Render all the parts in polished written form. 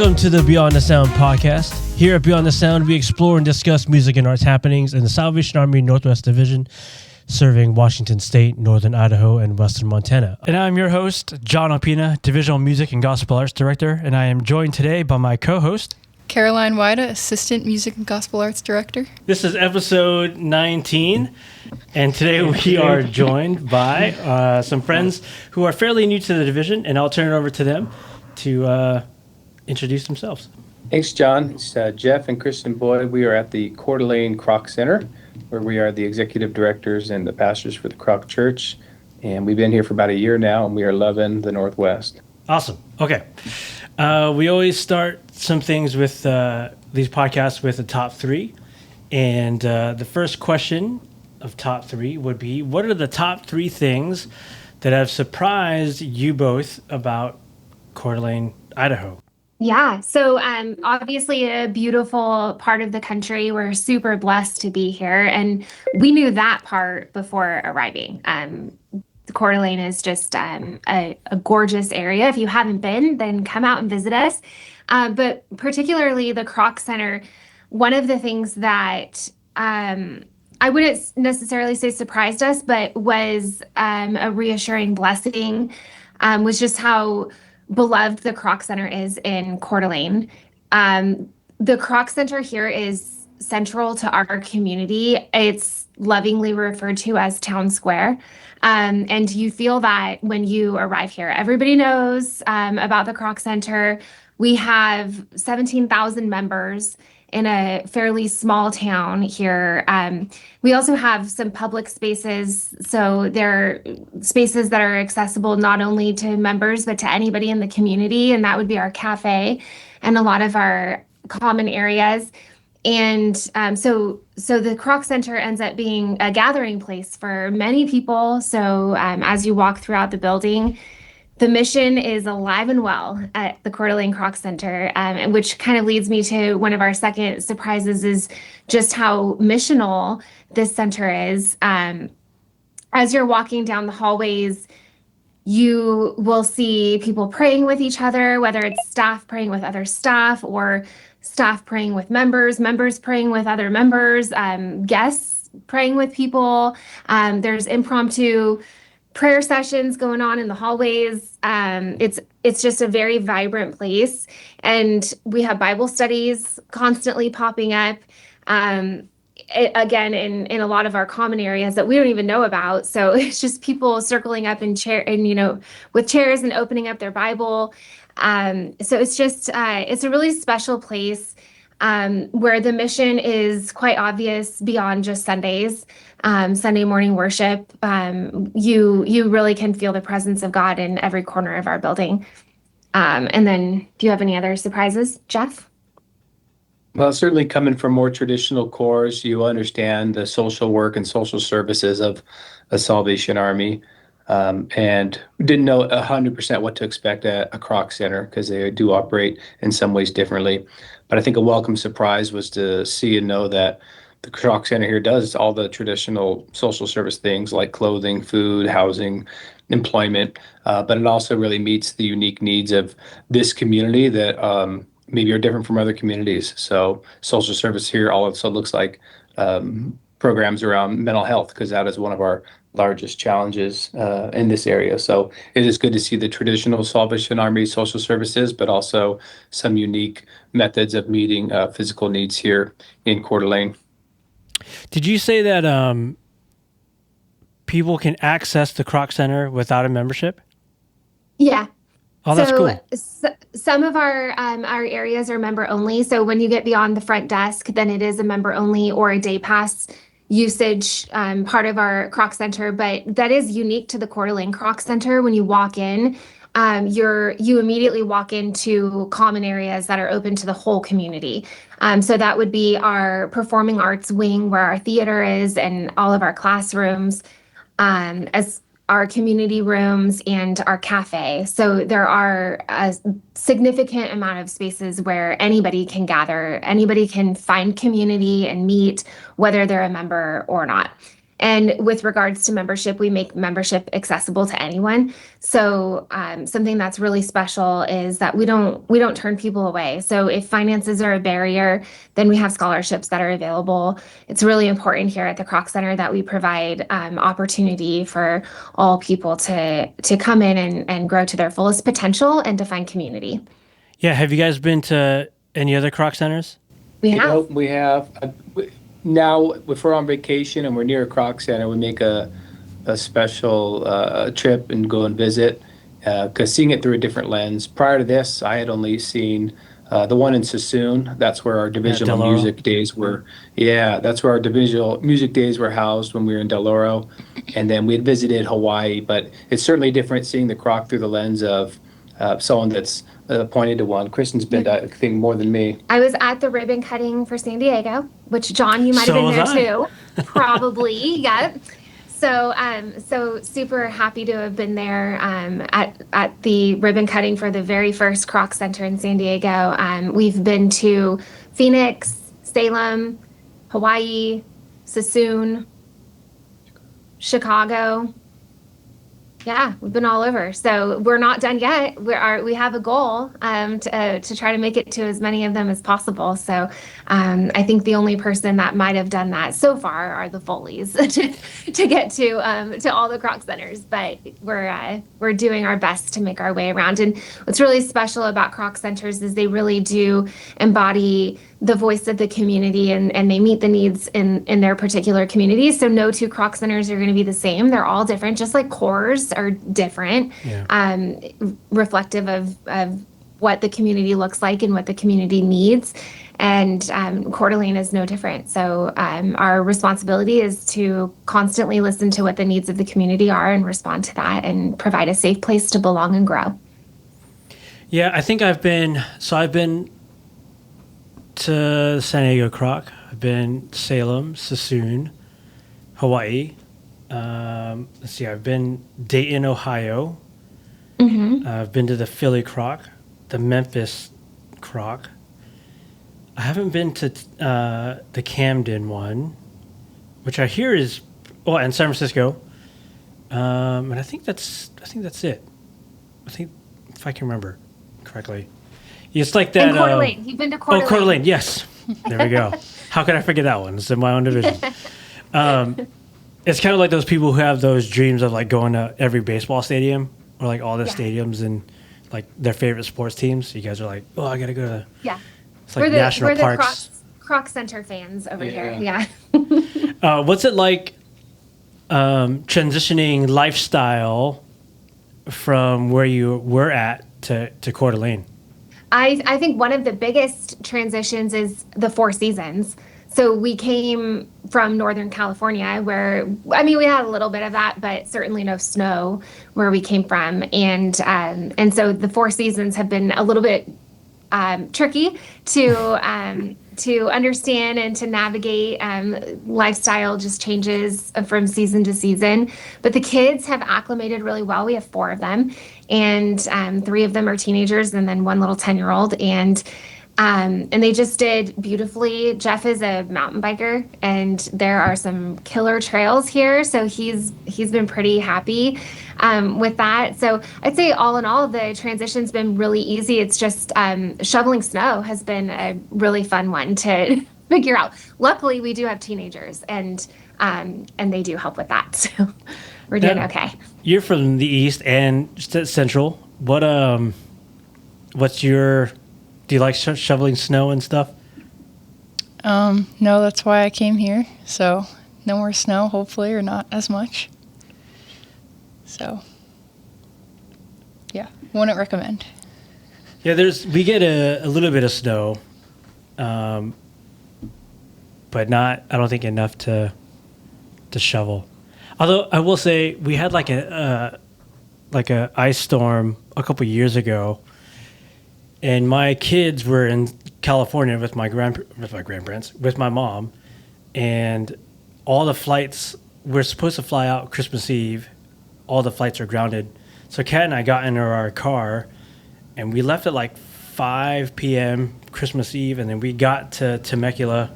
Welcome to the Beyond the Sound podcast. Here at Beyond the Sound, we explore and discuss music and arts happenings in the Salvation Army Northwest Division, serving Washington State, Northern Idaho, and Western Montana. And I'm your host, John Opina, Divisional Music and Gospel Arts Director, and I am joined today by my co-host, Caroline Wida, Assistant Music and Gospel Arts Director. This is episode 19, and today we are joined by some friends who are fairly new to the division, and I'll turn it over to them to introduce themselves. Thanks, John. It's Jeff and Kristin Boyd. We are at the CDA Kroc Center, where we are the executive directors and the pastors for the Kroc Church, and we've been here for about a year now, and we are loving the Northwest. Awesome. Okay. We always start some things with these podcasts with a top three. And the first question of top three would be, what are the top three things that have surprised you both about Coeur d'Alene, Idaho? Yeah, so obviously a beautiful part of the country. We're super blessed to be here. And we knew that part before arriving. Coeur d'Alene is just a gorgeous area. If you haven't been, then come out and visit us. But particularly the Kroc Center, one of the things that I wouldn't necessarily say surprised us, but was a reassuring blessing, was just how beloved the Kroc Center is in Coeur d'Alene. The Kroc Center here is central to our community. It's lovingly referred to as Town Square. And you feel that when you arrive here. Everybody knows about the Kroc Center. We have 17,000 members in a fairly small town here. We also have some public spaces. So they're spaces that are accessible not only to members, but to anybody in the community. And that would be our cafe and a lot of our common areas. And so the Kroc Center ends up being a gathering place for many people. So as you walk throughout the building, the mission is alive and well at the Coeur d'Alene Kroc Center, which kind of leads me to one of our second surprises is just how missional this center is. As you're walking down the hallways, you will see people praying with each other, whether it's staff praying with other staff or staff praying with members, members praying with other members, guests praying with people. There's impromptu prayer sessions going on in the hallways. It's just a very vibrant place. And we have Bible studies constantly popping up. Again, in a lot of our common areas that we don't even know about. So it's just people circling up in with chairs and opening up their Bible. So it's just, it's a really special place where the mission is quite obvious beyond just Sundays, Sunday morning worship. You really can feel the presence of God in every corner of our building. And then do you have any other surprises, Jeff? Well, certainly coming from more traditional cores, you understand the social work and social services of a Salvation Army. And we didn't know 100% what to expect at a Kroc Center because they do operate in some ways differently. But I think a welcome surprise was to see and know that the Kroc Center here does all the traditional social service things like clothing, food, housing, employment. But it also really meets the unique needs of this community that maybe are different from other communities. So social service here also looks like programs around mental health because that is one of our largest challenges in this area. So it is good to see the traditional Salvation Army social services, but also some unique methods of meeting physical needs here in Coeur d'Alene. Did you say that people can access the Kroc Center without a membership? Yeah. Oh, that's cool. Some of our areas are member only. So when you get beyond the front desk, then it is a member only or a day pass usage part of our Kroc Center. But that is unique to the Coeur d'Alene Kroc Center. When you walk in, you immediately walk into common areas that are open to the whole community. So that would be our performing arts wing where our theater is and all of our classrooms, as our community rooms and our cafe. So there are a significant amount of spaces where anybody can gather, anybody can find community and meet, whether they're a member or not. And with regards to membership, we make membership accessible to anyone. So something that's really special is that we don't turn people away. So if finances are a barrier, then we have scholarships that are available. It's really important here at the Kroc Center that we provide opportunity for all people to come in and grow to their fullest potential and to find community. Yeah. Have you guys been to any other Kroc centers? We You know, have. we have now if we're on vacation and we're near a Kroc Center, we make a special trip and go and visit because seeing it through a different lens. Prior to this, I had only seen the one in Sassoon. That's where our divisional Del Oro. music days were. Yeah, that's where our divisional music days were housed when we were in Del Oro, and then we had visited Hawaii. But it's certainly different seeing the Kroc through the lens of someone that's appointed to one. Kristin's been, I think, more than me. I was at the ribbon cutting for San Diego, which John, you might have So been there was I. too. Probably, yeah. So super happy to have been there at the ribbon cutting for the very first Kroc Center in San Diego. We've been to Phoenix, Salem, Hawaii, Sassoon, Chicago. Yeah, we've been all over. So we're not done yet. We have a goal to try to make it to as many of them as possible. So I think the only person that might have done that so far are the Foleys to get to all the Kroc Centers. But we're doing our best to make our way around. And what's really special about Kroc Centers is they really do embody the voice of the community and they meet the needs in their particular communities. So no two Kroc Centers are going to be the same. They're all different, just like cores are different, reflective of what the community looks like and what the community needs. And Coeur d'Alene is no different. So our responsibility is to constantly listen to what the needs of the community are and respond to that and provide a safe place to belong and grow. Yeah, I think I've been to San Diego Kroc. I've been to Salem, Sassoon, Hawaii. Let's see, I've been Dayton, Ohio. I've been to the Philly Kroc, the Memphis Kroc. I haven't been to the Camden one, which I hear is, and San Francisco. And I think that's it. I think if I can remember correctly. It's like that. And Coeur d'Alene. You've been to Coeur d'Alene. Coeur d'Alene, yes. There we go. How could I forget that one? It's in my own division. It's kind of like those people who have those dreams of like going to every baseball stadium or like all the stadiums and like their favorite sports teams. You guys are like, I got to go to. Yeah. It's like national we're parks. the Kroc Center fans over here. Yeah. What's it like transitioning lifestyle from where you were at to Coeur d'Alene? I think one of the biggest transitions is the Four Seasons. So we came from Northern California where, we had a little bit of that, but certainly no snow where we came from. And so the Four Seasons have been a little bit tricky to understand and to navigate. Lifestyle just changes from season to season, but the kids have acclimated really well. We have 4 of them, and 3 of them are teenagers, and then 1 little 10-year-old, and they just did beautifully. Jeff is a mountain biker, and there are some killer trails here, so he's been pretty happy with that. So I'd say all in all, the transition's been really easy. It's just shoveling snow has been a really fun one to figure out. Luckily, we do have teenagers, and they do help with that, so we're doing okay. You're from the East and Central. What's your... Do you like shoveling snow and stuff? No, that's why I came here. So no more snow, hopefully, or not as much. So, yeah, wouldn't recommend. Yeah, we get a little bit of snow, but not, I don't think, enough to shovel. Although I will say we had like a ice storm a couple years ago. And my kids were in California with my grandparents, with my mom, and all the flights we're supposed to fly out Christmas Eve. All the flights are grounded. So Kat and I got into our car, and we left at like 5 p.m. Christmas Eve, and then we got to Temecula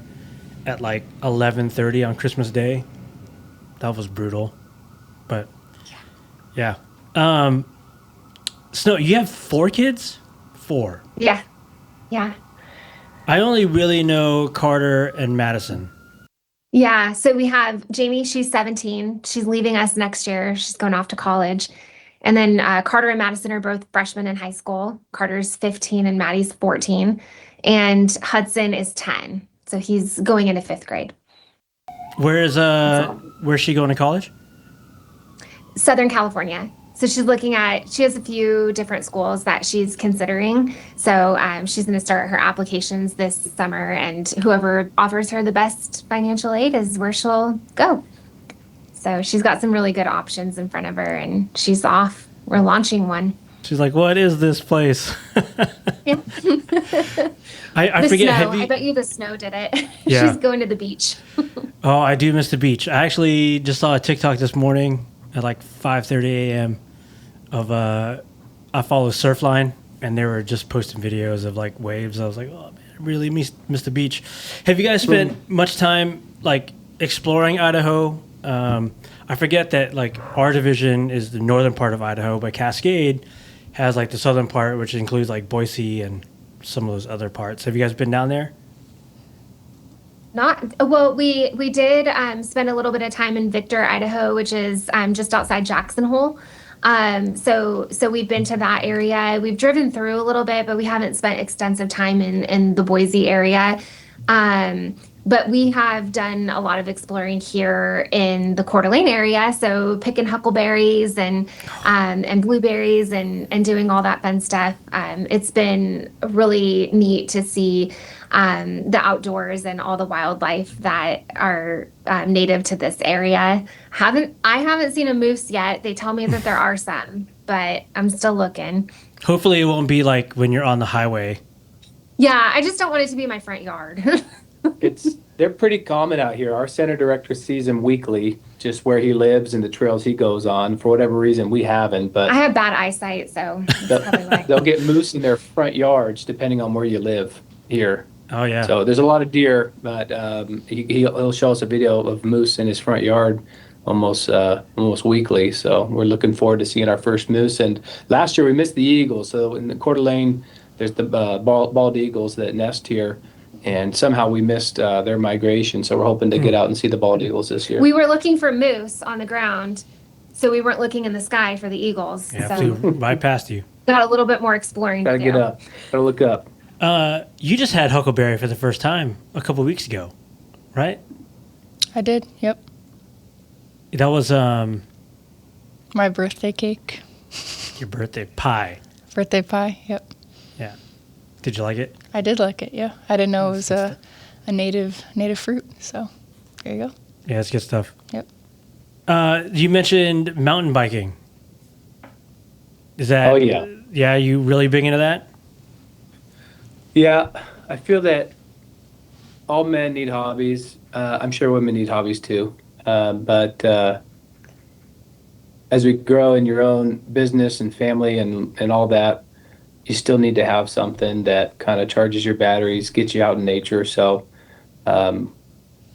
at like 11:30 on Christmas Day. That was brutal. But yeah. Snow, you have 4 kids? 4. Yeah. Yeah. I only really know Carter and Madison. Yeah. So we have Jamie, she's 17. She's leaving us next year. She's going off to college. And then Carter and Madison are both freshmen in high school. Carter's 15 and Maddie's 14. And Hudson is 10. So he's going into 5th grade. Where's she going to college? Southern California. So she has a few different schools that she's considering. So she's going to start her applications this summer, and whoever offers her the best financial aid is where she'll go. So she's got some really good options in front of her, and she's off. We're launching one. She's like, what is this place? Yeah. I forget. Snow. I bet you the snow did it. Yeah. She's going to the beach. Oh, I do miss the beach. I actually just saw a TikTok this morning at like 5:30 a.m. of I follow Surfline, and they were just posting videos of like waves. I was like, oh man, I really miss the beach. Have you guys spent much time like exploring Idaho? I forget that like our division is the northern part of Idaho, but Cascade has like the southern part, which includes like Boise and some of those other parts. Have you guys been down there? We did spend a little bit of time in Victor, Idaho, which is just outside Jackson Hole. So we've been to that area. We've driven through a little bit, but we haven't spent extensive time in the Boise area. But we have done a lot of exploring here in the Coeur d'Alene area. So picking huckleberries and blueberries and doing all that fun stuff. It's been really neat to see the outdoors and all the wildlife that are native to this area. I haven't seen a moose yet. They tell me that there are some, but I'm still looking. Hopefully it won't be like when you're on the highway. Yeah, I just don't want it to be my front yard. They're pretty common out here. Our center director sees him weekly, just where he lives and the trails he goes on. For whatever reason, we haven't, but I have bad eyesight, so that's probably why. they'll get moose in their front yards depending on where you live here. Oh yeah. So there's a lot of deer, but he'll show us a video of moose in his front yard almost weekly. So we're looking forward to seeing our first moose. And last year we missed the eagles. So in the Coeur d'Alene, there's the bald eagles that nest here. And somehow we missed their migration, so we're hoping to get out and see the bald eagles this year. We were looking for moose on the ground, so we weren't looking in the sky for the eagles. Yeah, so flew right past you. got a little bit more exploring Gotta to do. get up. Gotta look up. You just had huckleberry for the first time a couple of weeks ago, right? I did. Yep. That was My birthday cake. your birthday pie. Birthday pie. Yep. Yeah. Did you like it? I did like it. Yeah. I didn't know it was a native fruit. So there you go. Yeah, it's good stuff. Yep. You mentioned mountain biking. Is that? Oh, yeah. Yeah, you really big into that? Yeah, I feel that all men need hobbies. I'm sure women need hobbies too. But as we grow in your own business and family and all that, you still need to have something that kind of charges your batteries, gets you out in nature. So a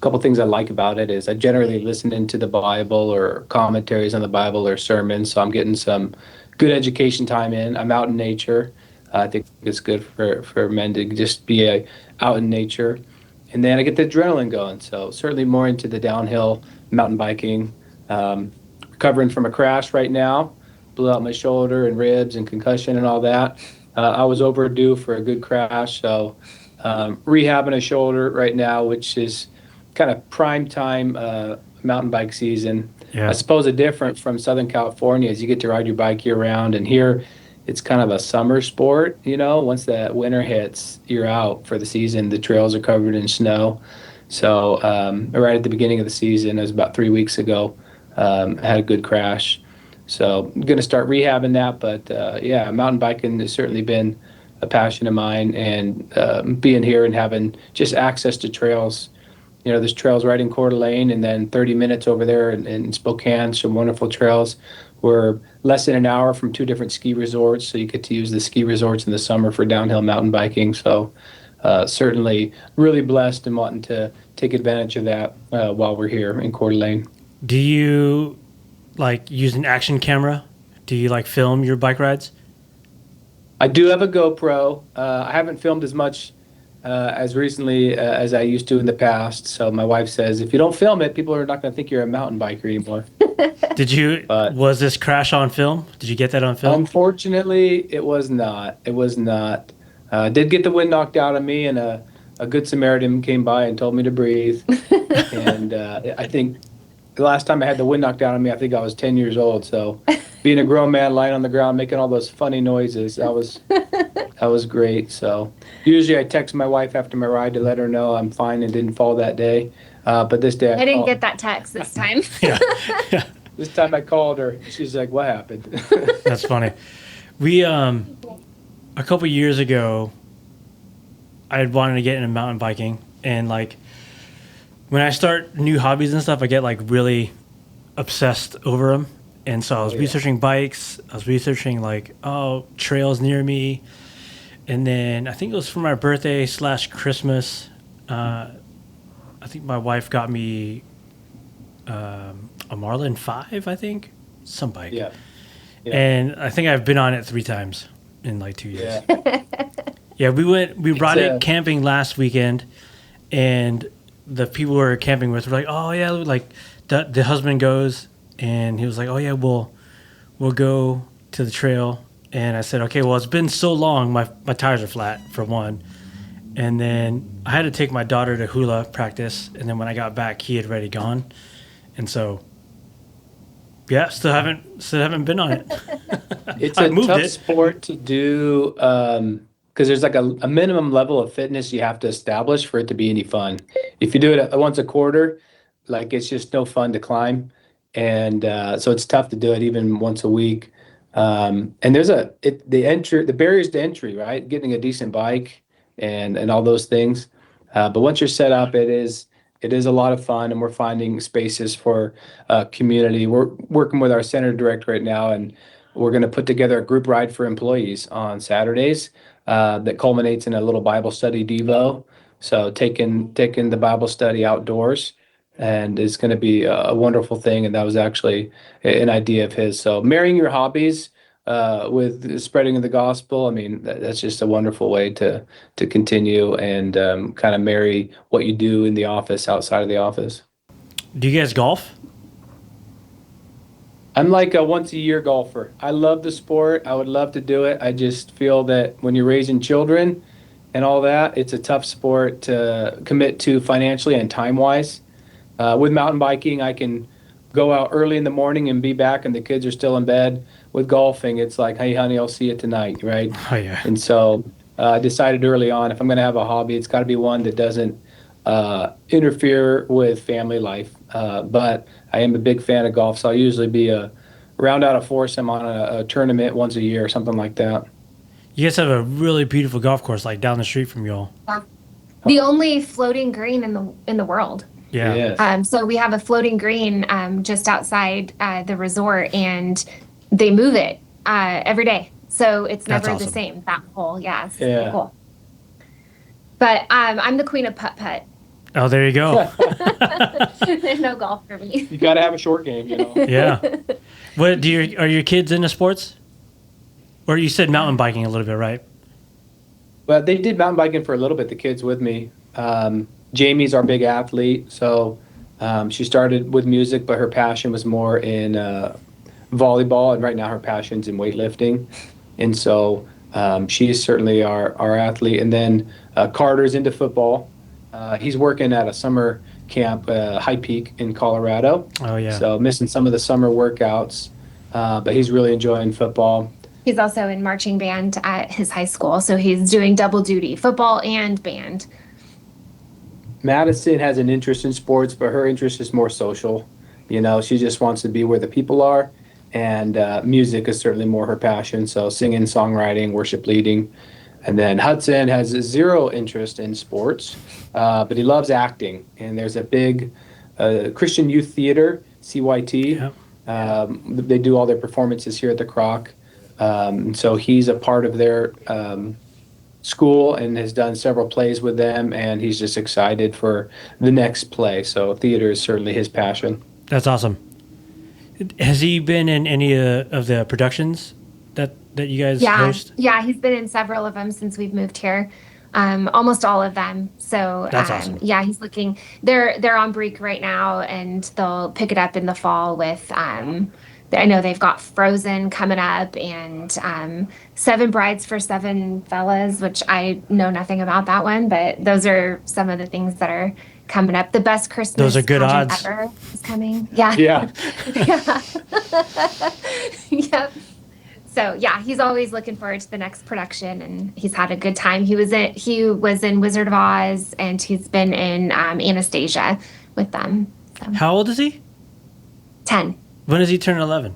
couple things I like about it is I generally listen into the Bible or commentaries on the Bible or sermons. So I'm getting some good education time in. I'm out in nature. I think it's good for men to just be out in nature. And then I get the adrenaline going. So certainly more into the downhill mountain biking. Recovering from a crash right now. Blew out my shoulder and ribs and concussion and all that. I was overdue for a good crash. So rehabbing a shoulder right now, which is kind of prime time mountain bike season. Yeah. I suppose the difference from Southern California is you get to ride your bike year round, and here it's kind of a summer sport. You know, once that winter hits, you're out for the season. The trails are covered in snow. So right at the beginning of the season, it was about 3 weeks ago, I had a good crash. So I'm going to start rehabbing that. But yeah, mountain biking has certainly been a passion of mine, and being here and having just access to trails. You know, there's trails right in Coeur d'Alene, and then 30 minutes over there in Spokane, some wonderful trails. We're less than an hour from 2 different ski resorts, so you get to use the ski resorts in the summer for downhill mountain biking. So certainly really blessed and wanting to take advantage of that while we're here in Coeur d'Alene. Do you like use an action camera? Do you like film your bike rides? I do have a GoPro. I haven't filmed as much as recently as I used to in the past. So my wife says, if you don't film it, people are not going to think you're a mountain biker anymore. Did you? But Was this crash on film? Did you get that on film? unfortunately, it was not. It was not. Did get the wind knocked out of me, and a good Samaritan came by and told me to breathe. And I think the last time I had the wind knocked out of me, I think I was 10 years old. So being a grown man lying on the ground making all those funny noises, that was great. So usually I text my wife after my ride to let her know I'm fine and didn't fall that day. But this day I didn't get that text this time. Yeah. Yeah. this time I called her. She's like, "What happened?" That's funny. We a couple years ago, I had wanted to get into mountain biking, and like when I start new hobbies and stuff, I get like really obsessed over them. And so I was yeah. researching bikes. I was researching like trails near me, and then I think it was for my birthday / Christmas. I think my wife got me a Marlin 5, I think, some bike. Yeah. Yeah. And I think I've been on it 3 times in like 2 years. Yeah. Yeah, we brought It's, it camping last weekend, and the people we were camping with were like, "Oh yeah," like the husband goes, and he was like, "Oh yeah, we'll go to the trail." And I said, "Okay, well it's been so long, my tires are flat for one." And then I had to take my daughter to hula practice, and then when I got back, he had already gone, and so yeah, still haven't been on it. It's I a moved tough it. sport to do because there's like a minimum level of fitness you have to establish for it to be any fun. If you do it once a quarter, like it's just no fun to climb, and so it's tough to do it even once a week. And there's the barriers to entry, right? Getting a decent bike and all those things. But once you're set up, it is a lot of fun, and we're finding spaces for community. We're working with our center director right now, and we're going to put together a group ride for employees on Saturdays that culminates in a little Bible study devo. So taking the Bible study outdoors, and it's going to be a wonderful thing. And that was actually an idea of his. So marrying your hobbies with spreading of the gospel, I mean, that's just a wonderful way to continue and kind of marry what you do in the office outside of the office. Do you guys golf? I'm like a once a year golfer. I love the sport. I would love to do it. I just feel that when you're raising children and all that, it's a tough sport to commit to financially and time wise. With mountain biking, I can go out early in the morning and be back, and the kids are still in bed. With golfing, it's like, hey, honey, I'll see you tonight, right? Oh yeah. And so I decided early on, if I'm going to have a hobby, it's got to be one that doesn't interfere with family life. But I am a big fan of golf, so I'll usually be round out a foursome on a tournament once a year or something like that. You guys have a really beautiful golf course like down the street from y'all. The only floating green in the world. Yeah. Yes. So we have a floating green just outside the resort, and they move it every day. So it's That's never awesome. the same, that hole. Yeah, it's Yeah. pretty cool. But I'm the queen of putt-putt. Oh, there you go. There's no golf for me. You got to have a short game, you know. Yeah. What are your kids into sports? Or you said mountain biking a little bit, right? But they did mountain biking for a little bit, the kids with me. Jamie's our big athlete, so she started with music, but her passion was more in volleyball, and right now her passion's in weightlifting. And so she is certainly our athlete. And then Carter's into football. He's working at a summer camp, High Peak in Colorado. Oh yeah. So missing some of the summer workouts, but he's really enjoying football. He's also in marching band at his high school, so he's doing double duty, football and band. Madison has an interest in sports, but her interest is more social. You know, she just wants to be where the people are, and music is certainly more her passion. So singing, songwriting, worship leading. And then Hudson has zero interest in sports, but he loves acting. And there's a big Christian Youth Theater, CYT. Yep. They do all their performances here at the Kroc. And so he's a part of their school and has done several plays with them, and he's just excited for the next play. So theater is certainly his passion. That's awesome. Has he been in any of the productions that you guys host? Yeah, he's been in several of them since we've moved here. Almost all of them. So That's awesome. Yeah, he's looking. They're on break right now, and they'll pick it up in the fall with. I know they've got Frozen coming up, and Seven Brides for Seven Fellas, which I know nothing about that one, but those are some of the things that are coming up. The Best Christmas Those are good pageant odds. ever is coming. Yeah. Yeah. Yeah. Yep. So yeah, he's always looking forward to the next production, and he's had a good time. He was in Wizard of Oz, and he's been in Anastasia with them. So. How old is he? 10. When does he turn 11?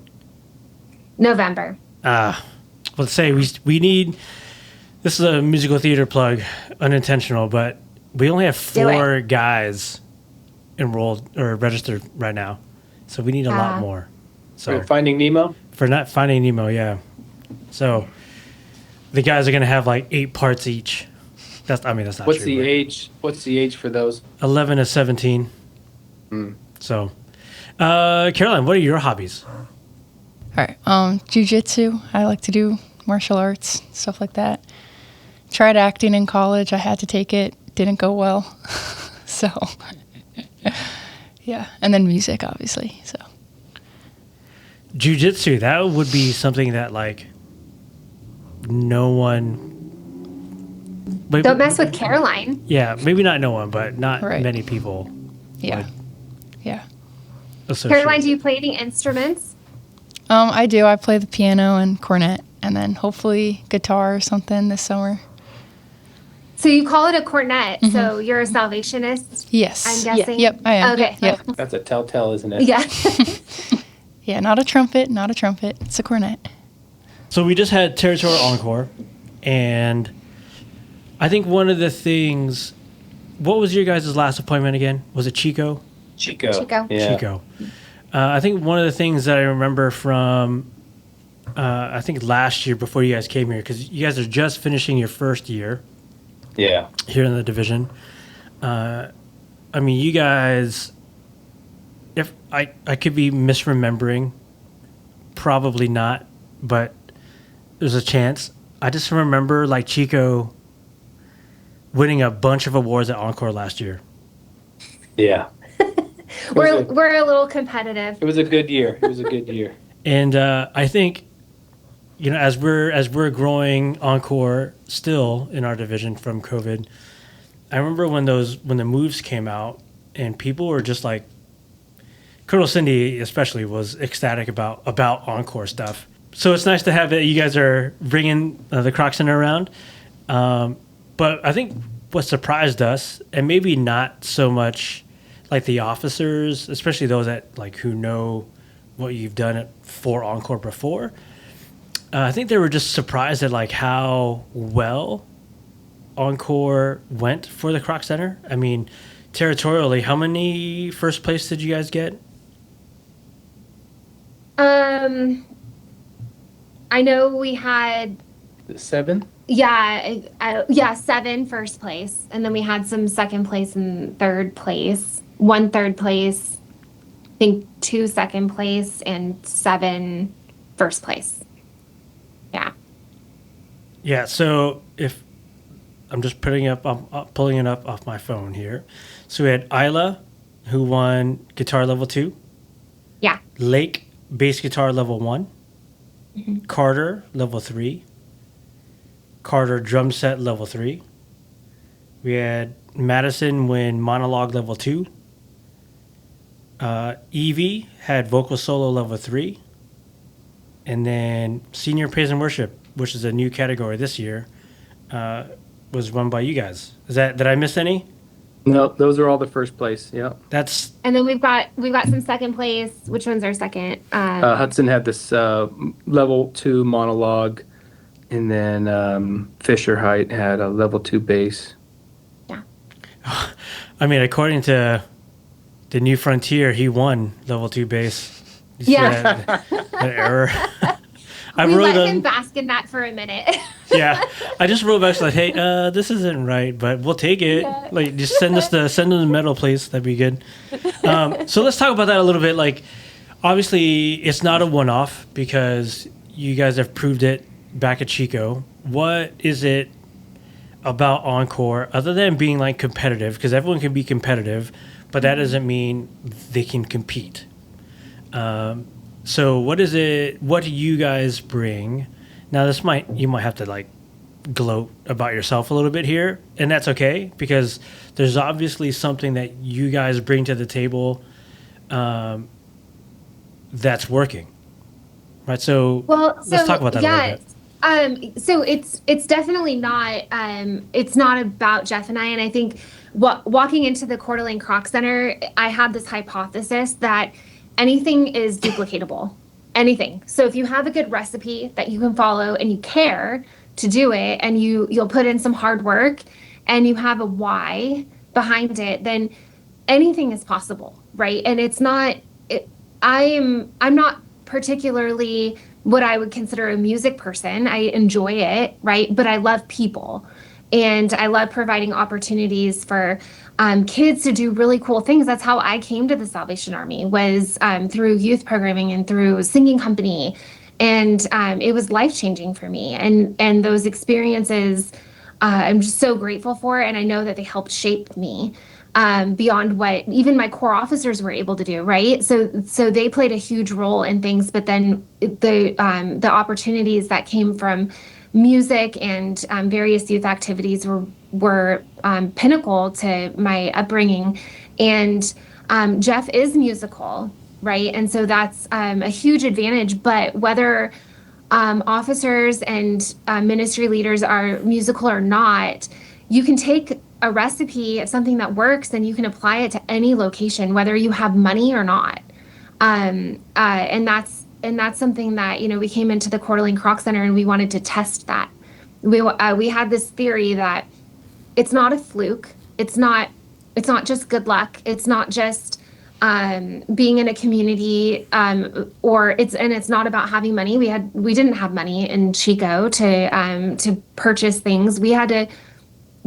November. Let's say we need. This is a musical theater plug, unintentional, but we only have 4 guys enrolled or registered right now, so we need a lot more. So Finding Nemo? for not Finding Nemo, yeah. So the guys are gonna have like 8 parts each. That's not What's true. the age? What's the age for those? 11 to 17. So, Caroline, what are your hobbies? All right. Jiu-jitsu. I like to do martial arts, stuff like that. Tried acting in college. I had to take it. Didn't go well. So, yeah. And then music, obviously. So. Jiu-jitsu, that would be something that like no one. Don't mess with Caroline. Yeah, maybe not no one, but not Right. many people. Yeah. would Yeah. associate. Caroline, do you play any instruments? I do. I play the piano and cornet, and then hopefully guitar or something this summer. So you call it a cornet. So you're a Salvationist, Yes. I'm guessing? Yep, I am. Okay. Yep. That's a telltale, isn't it? Yeah. Yeah, not a trumpet, not a trumpet. It's a cornet. So we just had Territorial Encore, and I think one of the things. What was your guys' last appointment again? Was it Chico? Chico. Yeah. Chico. I think one of the things that I remember from, I think last year before you guys came here, because you guys are just finishing your first year Yeah. here in the division. I mean, you guys, if I could be misremembering, probably not, but there's a chance. I just remember like Chico winning a bunch of awards at Encore last year. Yeah. We're a little competitive. It was a good year. It was a good year. And I think, you know, as we're growing Encore still in our division from COVID, I remember when the moves came out and people were just like, Colonel Cindy especially was ecstatic about Encore stuff. So it's nice to have that you guys are bringing the Kroc Center around. But I think what surprised us, and maybe not so much like the officers, especially those that like who know what you've done for Encore before, I think they were just surprised at like how well Encore went for the Kroc Center. I mean, territorially, how many first place did you guys get? I know we had 7? yeah, 7 first place, and then we had some second place and third place. 1 third place, I think 2 second place, and 7 first place. Yeah. Yeah, so if I'm just pulling it up off my phone here. So we had Isla, who won guitar level 2. Yeah. Lake, bass guitar level 1. Carter, level 3. Carter, drum set level 3. We had Madison win monologue level 2. Evie had vocal solo level 3. And then senior praise and worship, which is a new category this year, was run by you guys. Did I miss any? No, those are all the first place. Yeah. That's And then we've got some second place. Which one's our second? Hudson had this level 2 monologue, and then Fisher Height had a level 2 bass. Yeah. I mean, according to the New Frontier, he won level 2 bass. You see Yeah. that error. I We really let him don't. bask in that for a minute. Yeah, I just wrote back like, hey, this isn't right, but we'll take it. Yeah. Like, just send us the medal, please. That'd be good. So let's talk about that a little bit. Like, obviously, it's not a one-off because you guys have proved it back at Chico. What is it about Encore other than being like competitive? Because everyone can be competitive, but that doesn't mean they can compete. So what is it? What do you guys bring? Now, you might have to like gloat about yourself a little bit here, and that's okay because there's obviously something that you guys bring to the table that's working, right? So, let's talk about that a little bit. So it's definitely not it's not about Jeff and I think walking into the Coeur d'Alene Kroc Center, I had this hypothesis that anything is duplicatable. Anything. So if you have a good recipe that you can follow and you care to do it and you'll put in some hard work and you have a why behind it, then anything is possible, right? And it's not I'm not particularly what I would consider a music person. I enjoy it, right? But I love people. And I love providing opportunities for kids to do really cool things. That's how I came to the Salvation Army, was through youth programming and through singing company. And it was life-changing for me. And those experiences I'm just so grateful for. And I know that they helped shape me beyond what even my core officers were able to do, right? So they played a huge role in things. But then the opportunities that came from music and various youth activities were pinnacle to my upbringing. And Jeff is musical, right? And so that's a huge advantage. But whether officers and ministry leaders are musical or not, you can take a recipe of something that works and you can apply it to any location, whether you have money or not. And that's something that, we came into the Coeur d'Alene Kroc Center and we wanted to test that. We had this theory that it's not a fluke. It's not just good luck. It's not just being in a community, it's not about having money. We didn't have money in Chico to purchase things. We had to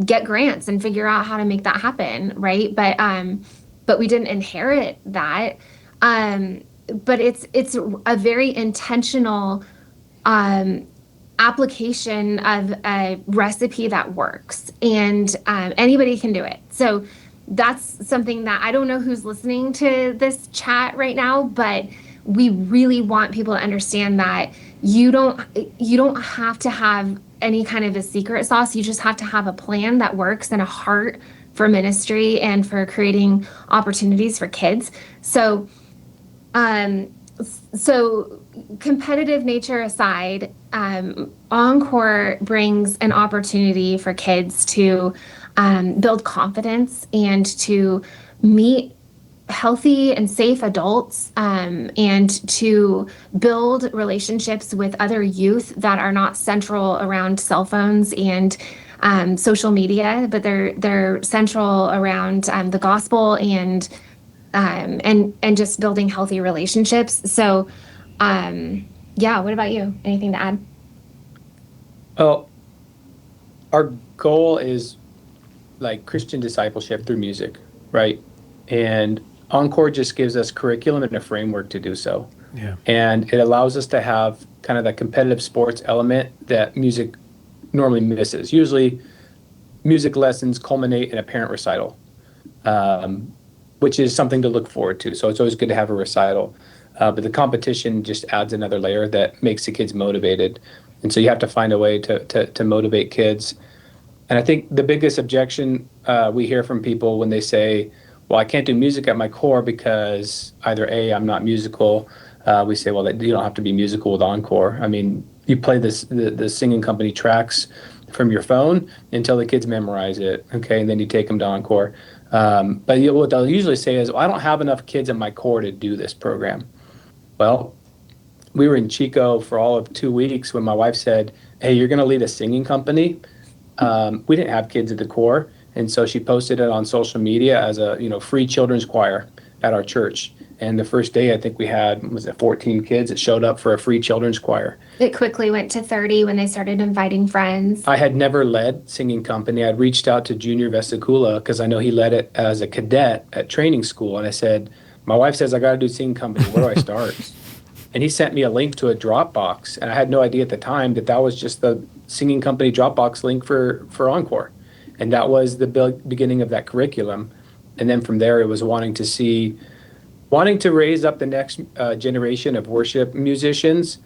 get grants and figure out how to make that happen, right? But we didn't inherit that. But it's a very intentional application of a recipe that works, and anybody can do it. So that's something that I don't know who's listening to this chat right now, but we really want people to understand that you don't have to have any kind of a secret sauce. You just have to have a plan that works and a heart for ministry and for creating opportunities for kids. So competitive nature aside, Encore brings an opportunity for kids to build confidence and to meet healthy and safe adults, and to build relationships with other youth that are not central around cell phones and social media, but they're central around the gospel and just building healthy relationships. So, what about you? Anything to add? Well, our goal is like Christian discipleship through music, right? And Encore just gives us curriculum and a framework to do so. Yeah. And it allows us to have kind of the competitive sports element that music normally misses. Usually, music lessons culminate in a parent recital, which is something to look forward to. So it's always good to have a recital. But the competition just adds another layer that makes the kids motivated. And so you have to find a way to motivate kids. And I think the biggest objection we hear from people when they say, well, I can't do music at my core because either A, I'm not musical. We say, well, you don't have to be musical with Encore. I mean, you play the singing company tracks from your phone until the kids memorize it, okay? And then you take them to Encore. But what they'll usually say is, well, I don't have enough kids at my core to do this program. Well, we were in Chico for all of 2 weeks when my wife said, hey, you're going to lead a singing company. We didn't have kids at the core. And so she posted it on social media as a free children's choir. at our church. And the first day, I think we had, was it 14 kids that showed up for a free children's choir. It quickly went to 30 when they started inviting friends. I had never led singing company. I'd reached out to Junior Vesicula because I know he led it as a cadet at training school. And I said, my wife says I got to do singing company. Where do I start? And he sent me a link to a Dropbox. And I had no idea at the time that that was just the singing company Dropbox link for Encore. And that was the beginning of that curriculum. And then from there, it was wanting to raise up the next generation of worship musicians.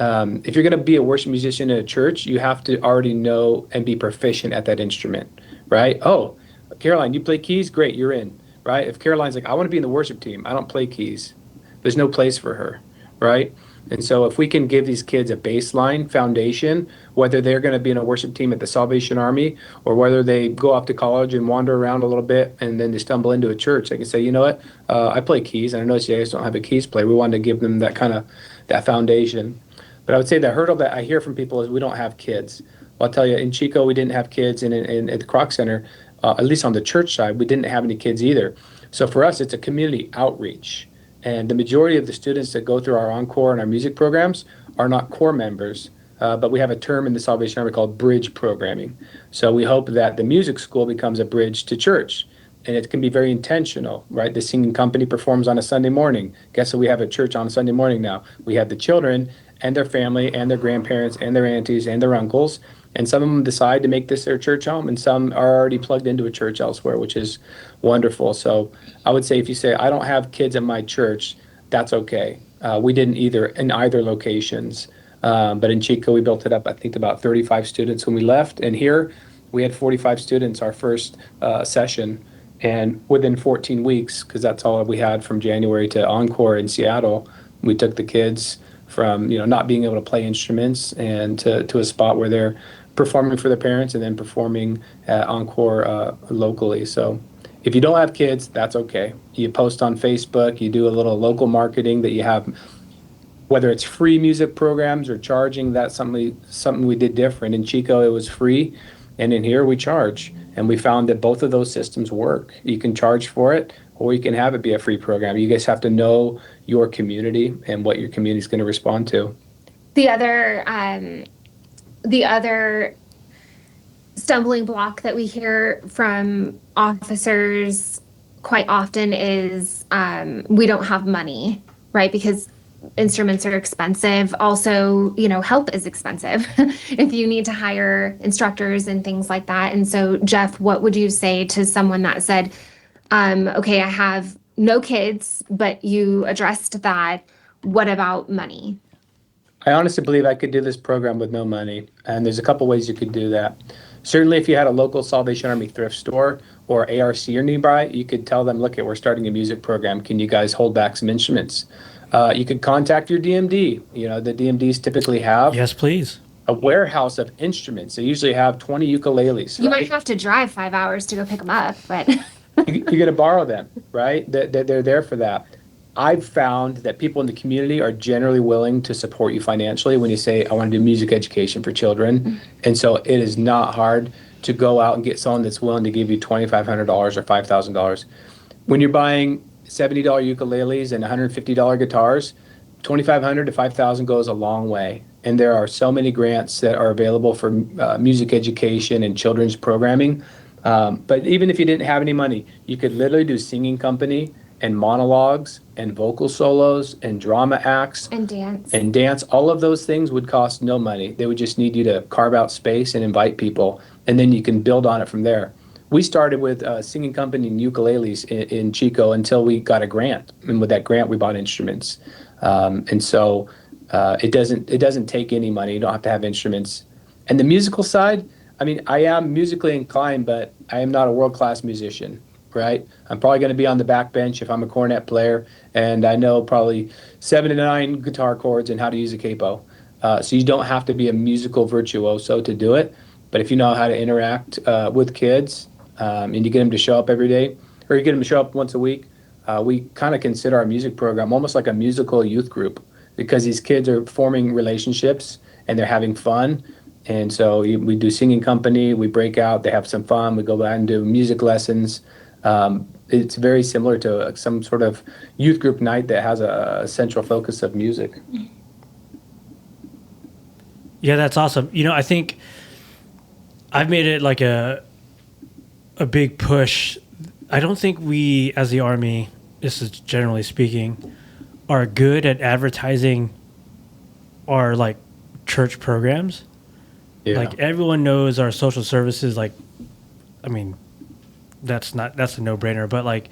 If you're going to be a worship musician in a church, you have to already know and be proficient at that instrument, right? Oh, Caroline, you play keys? Great, you're in, right? If Caroline's like, I want to be in the worship team, I don't play keys, there's no place for her, right? And so if we can give these kids a baseline foundation, whether they're going to be in a worship team at the Salvation Army or whether they go off to college and wander around a little bit and then they stumble into a church, they can say, you know what, I play keys, and I notice you guys don't have a keys player. We wanted to give them that foundation. But I would say the hurdle that I hear from people is we don't have kids. Well, I'll tell you, in Chico, we didn't have kids, and at the Kroc Center, at least on the church side, we didn't have any kids either. So for us, it's a community outreach. And the majority of the students that go through our Encore and our music programs are not core members, but we have a term in the Salvation Army called bridge programming. So we hope that the music school becomes a bridge to church. And it can be very intentional, right? The singing company performs on a Sunday morning. Guess what? We have at church on a Sunday morning now. We have the children and their family and their grandparents and their aunties and their uncles. And some of them decide to make this their church home, and some are already plugged into a church elsewhere, which is wonderful. So I would say if you say, I don't have kids at my church, that's okay. We didn't either in either locations. But in Chico, we built it up, I think, about 35 students when we left. And here we had 45 students our first session. And within 14 weeks, because that's all we had from January to Encore in Seattle, we took the kids from not being able to play instruments and to a spot where they're performing for their parents and then performing at Encore locally. So if you don't have kids, that's okay. You post on Facebook, you do a little local marketing that you have, whether it's free music programs or charging. That's something we did different. In Chico, it was free, and in here we charge. And we found that both of those systems work. You can charge for it, or you can have it be a free program. You guys have to know your community and what your community is going to respond to. The other stumbling block that we hear from officers quite often is we don't have money, right? Because instruments are expensive. Also, help is expensive if you need to hire instructors and things like that. And so, Jeff, what would you say to someone that said, okay, I have no kids, but you addressed that. What about money? I honestly believe I could do this program with no money, and there's a couple ways you could do that. Certainly, if you had a local Salvation Army thrift store or ARC or nearby, you could tell them, look, we're starting a music program. Can you guys hold back some instruments? You could contact your DMD. The DMDs typically have Yes, please. a warehouse of instruments. They usually have 20 ukuleles. You right? might have to drive 5 hours to go pick them up, but You're going to borrow them, right? They're there for that. I've found that people in the community are generally willing to support you financially when you say, I want to do music education for children. Mm-hmm. And so it is not hard to go out and get someone that's willing to give you $2,500 or $5,000. When you're buying $70 ukuleles and $150 guitars, $2,500 to $5,000 goes a long way. And there are so many grants that are available for music education and children's programming. But even if you didn't have any money, you could literally do singing company and monologues and vocal solos and drama acts and dance. All of those things would cost no money. They would just need you to carve out space and invite people, and then you can build on it from there. We started with singing company and ukuleles in Chico until we got a grant, and with that grant we bought instruments. And so it doesn't take any money. You don't have to have instruments. And the musical side, I mean, I am musically inclined, but I am not a world-class musician, right? I'm probably going to be on the back bench if I'm a cornet player, and I know probably 7 to 9 guitar chords and how to use a capo. So you don't have to be a musical virtuoso to do it, but if you know how to interact with kids and you get them to show up every day, or you get them to show up once a week, we kind of consider our music program almost like a musical youth group, because these kids are forming relationships and they're having fun. And so we do singing company, we break out, they have some fun, we go back and do music lessons. it's very similar to some sort of youth group night that has a central focus of music. Yeah, that's awesome. I think I've made it like a big push. I don't think we, as the Army, this is generally speaking, are good at advertising our like church programs. Yeah. Like everyone knows our social services. Like, I mean, that's a no-brainer. But like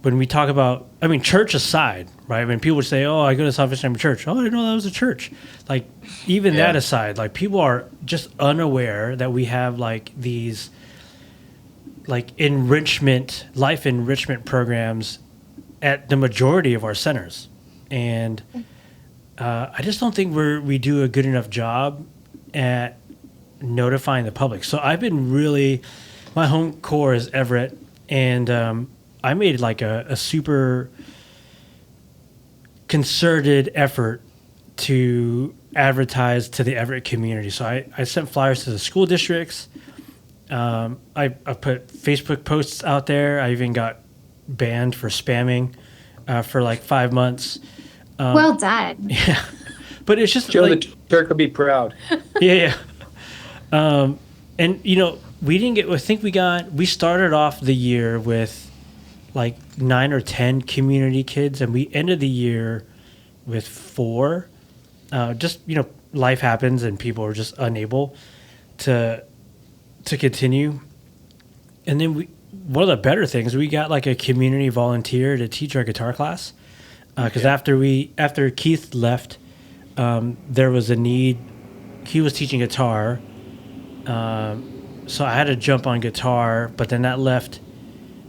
when we talk about, I mean, church aside, right? When people would say, "Oh, I go to Salvation Army Church," "Oh, I didn't know that was a church." Like even that aside, like people are just unaware that we have like these like life enrichment programs at the majority of our centers, and I just don't think we do a good enough job at notifying the public. So I've been my home core is Everett, and I made like a super concerted effort to advertise to the Everett community. So I sent flyers to the school districts. I put Facebook posts out there. I even got banned for spamming for like 5 months. Well done. Yeah, but it's just Joe, like, the church will be proud. yeah. And we didn't get. I think we started off the year with like 9 or 10 community kids, and we ended the year with 4. Just life happens, and people are just unable to continue. And then one of the better things, we got like a community volunteer to teach our guitar class. Because after Keith left, there was a need. He was teaching guitar, so I had to jump on guitar. But then that left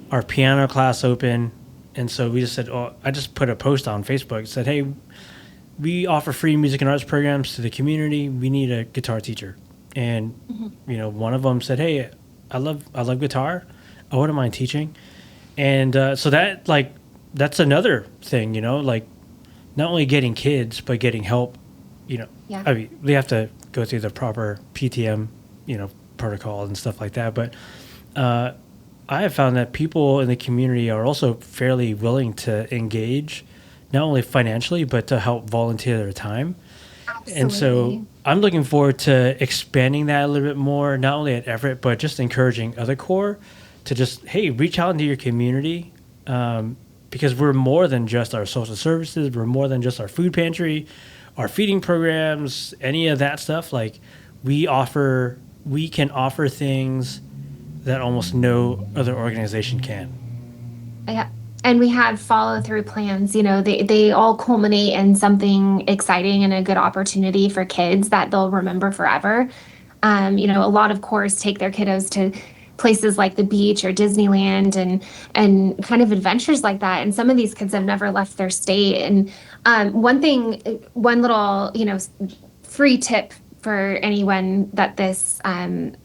our piano class open, and so we just said, "Oh," I just put a post on Facebook. Said, "Hey, we offer free music and arts programs to the community. We need a guitar teacher." And one of them said, "Hey, I love guitar. I wouldn't mind teaching." And so that that's another thing, like not only getting kids, but getting help, Yeah. I mean, they have to go through the proper PTM, protocol and stuff like that. But I have found that people in the community are also fairly willing to engage, not only financially, but to help volunteer their time. Absolutely. And so I'm looking forward to expanding that a little bit more, not only at Everett, but just encouraging other core to just, hey, reach out into your community. Because we're more than just our social services. We're more than just our food pantry, our feeding programs, any of that stuff. Like we can offer things that almost no other organization can. Yeah. And we have follow through plans. They all culminate in something exciting and a good opportunity for kids that they'll remember forever. A lot of cores take their kiddos to places like the beach or Disneyland and kind of adventures like that. And some of these kids have never left their state. And one little, free tip for anyone that this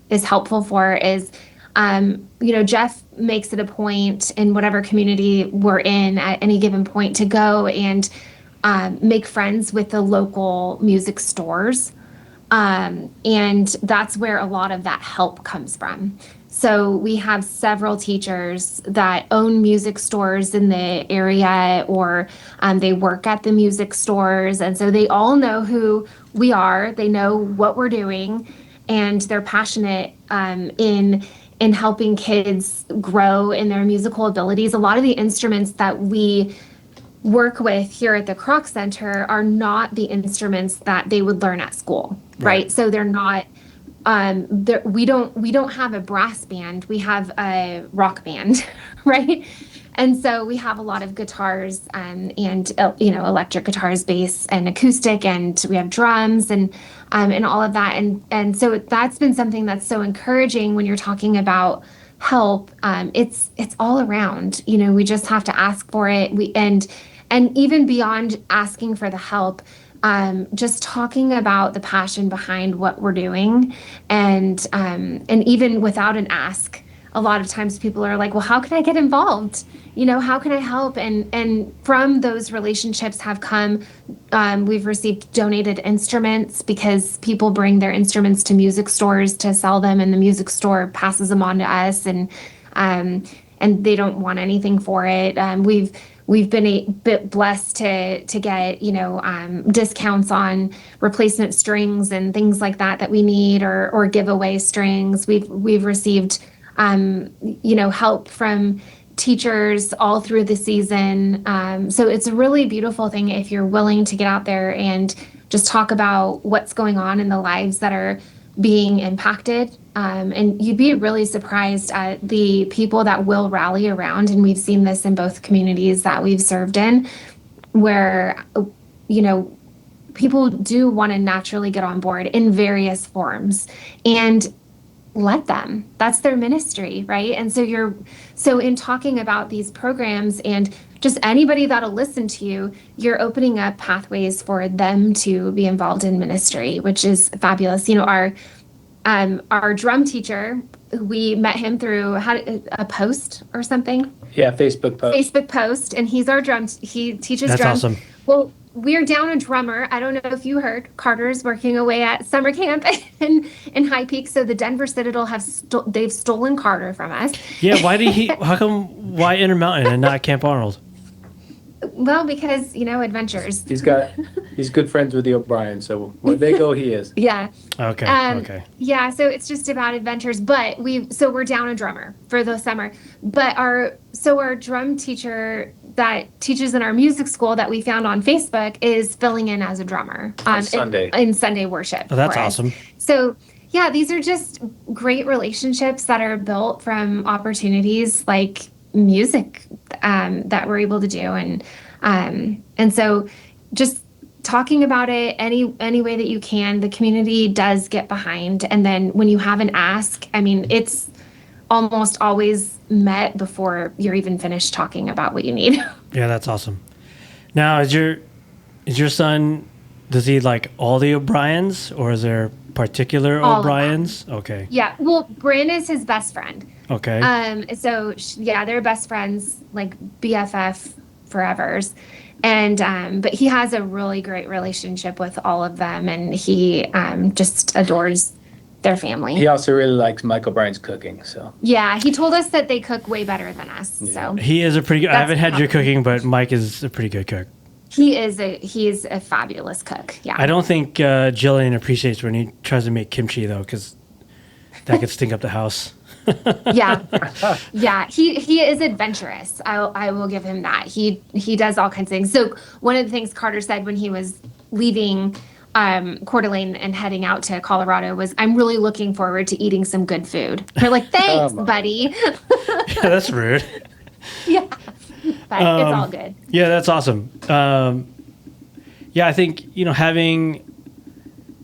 is helpful for is, Jeff makes it a point in whatever community we're in at any given point to go and make friends with the local music stores. And that's where a lot of that help comes from. So we have several teachers that own music stores in the area, or they work at the music stores. And so they all know who we are. They know what we're doing, and they're passionate in helping kids grow in their musical abilities. A lot of the instruments that we work with here at the Kroc Center are not the instruments that they would learn at school, right? So they're not. We don't have a brass band. We have a rock band, right? And so we have a lot of guitars and electric guitars, bass and acoustic, and we have drums and all of that. And so that's been something that's so encouraging when you're talking about help. It's all around. We just have to ask for it. And even beyond asking for the help, just talking about the passion behind what we're doing, and even without an ask, a lot of times people are like, well, how can I get involved? How can I help? And from those relationships have come, we've received donated instruments because people bring their instruments to music stores to sell them, and the music store passes them on to us. And and they don't want anything for it. We've been a bit blessed to get, discounts on replacement strings and things like that we need, or giveaway strings. We've received, help from teachers all through the season. So it's a really beautiful thing if you're willing to get out there and just talk about what's going on in the lives that are being impacted. And you'd be really surprised at the people that will rally around. And we've seen this in both communities that we've served in, where, people do want to naturally get on board in various forms, and let them. That's their ministry, right? And so in talking about these programs and just anybody that'll listen to you, you're opening up pathways for them to be involved in ministry, which is fabulous. Our drum teacher, we met him through a post or something. Yeah, Facebook post, and he's our he teaches That's drums. awesome. Well, we're down a drummer. I don't know if you heard, Carter's working away at summer camp in High Peak. So the Denver Citadel they've stolen Carter from us. Yeah, why Intermountain and not Camp Arnold? Well, because, adventures. He's good friends with the O'Brien, so where they go, he is. Yeah. Okay. Okay. Yeah, so it's just about adventures, but we're down a drummer for the summer. But our drum teacher that teaches in our music school that we found on Facebook is filling in as a drummer on Sunday in Sunday worship. Oh, that's awesome. So yeah, these are just great relationships that are built from opportunities like music that we're able to do, and so just talking about it any way that you can. The community does get behind, and then when you have an ask, it's almost always met before you're even finished talking about what you need. Yeah, that's awesome. Now, is your son, does he like all the O'Briens, or is there particular All O'Briens? Okay. Yeah, well, Bryn is his best friend. Okay. So they're best friends, like BFF forevers. And but he has a really great relationship with all of them, and he just adores their family. He also really likes Michael Bryan's cooking. So yeah, he told us that they cook way better than us. Yeah. So He is a pretty good. I haven't had your compliment. cooking, but Mike is a pretty good cook. He is a fabulous cook. Yeah. I don't think Jillian appreciates when he tries to make kimchi though, because that could stink up the house. Yeah. Yeah. He is adventurous. I will give him that. He does all kinds of things. So one of the things Carter said when he was leaving Coeur d'Alene and heading out to Colorado was, "I'm really looking forward to eating some good food." We're like, "Thanks, buddy." Yeah, that's rude. Yeah. But it's all good. Yeah, that's awesome. Yeah, I think, having